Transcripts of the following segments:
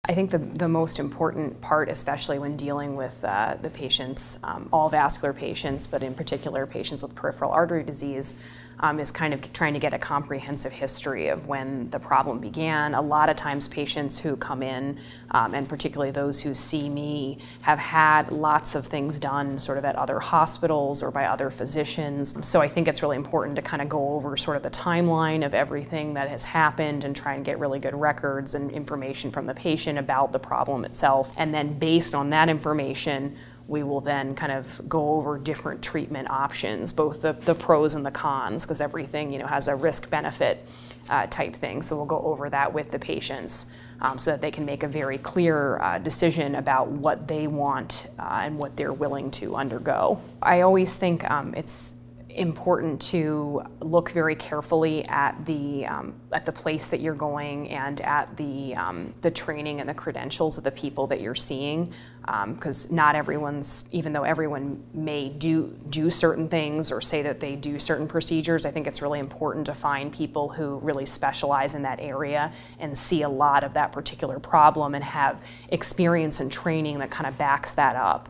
I think the most important part, especially when dealing with the patients, all vascular patients, but in particular patients with peripheral artery disease, is kind of trying to get a comprehensive history of when the problem began. A lot of times patients who come in, and particularly those who see me, have had lots of things done sort of at other hospitals or by other physicians. So I think it's really important to kind of go over sort of the timeline of everything that has happened and try and get really good records and information from the patient about the problem itself. And then based on that information, we will then kind of go over different treatment options, both the pros and the cons, because everything has a risk-benefit type thing. So we'll go over that with the patients so that they can make a very clear decision about what they want and what they're willing to undergo. I always think it's important to look very carefully at the place that you're going and at the training and the credentials of the people that you're seeing, because not everyone's, even though everyone may do certain things or say that they do certain procedures, I think it's really important to find people who really specialize in that area and see a lot of that particular problem and have experience and training that kind of backs that up.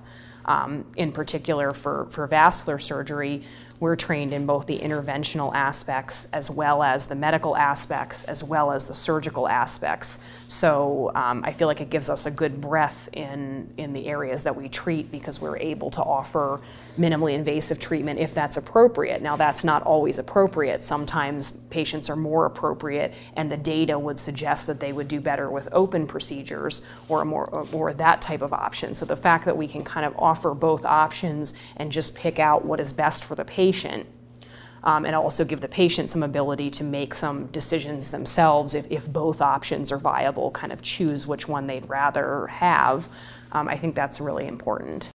In particular for vascular surgery, we're trained in both the interventional aspects as well as the medical aspects as well as the surgical aspects. So I feel like it gives us a good breadth in the areas that we treat because we're able to offer minimally invasive treatment if that's appropriate. Now that's not always appropriate. Sometimes patients are more appropriate and the data would suggest that they would do better with open procedures or that type of option. So the fact that we can kind of offer both options and just pick out what is best for the patient and also give the patient some ability to make some decisions themselves if both options are viable, kind of choose which one they'd rather have. I think that's really important.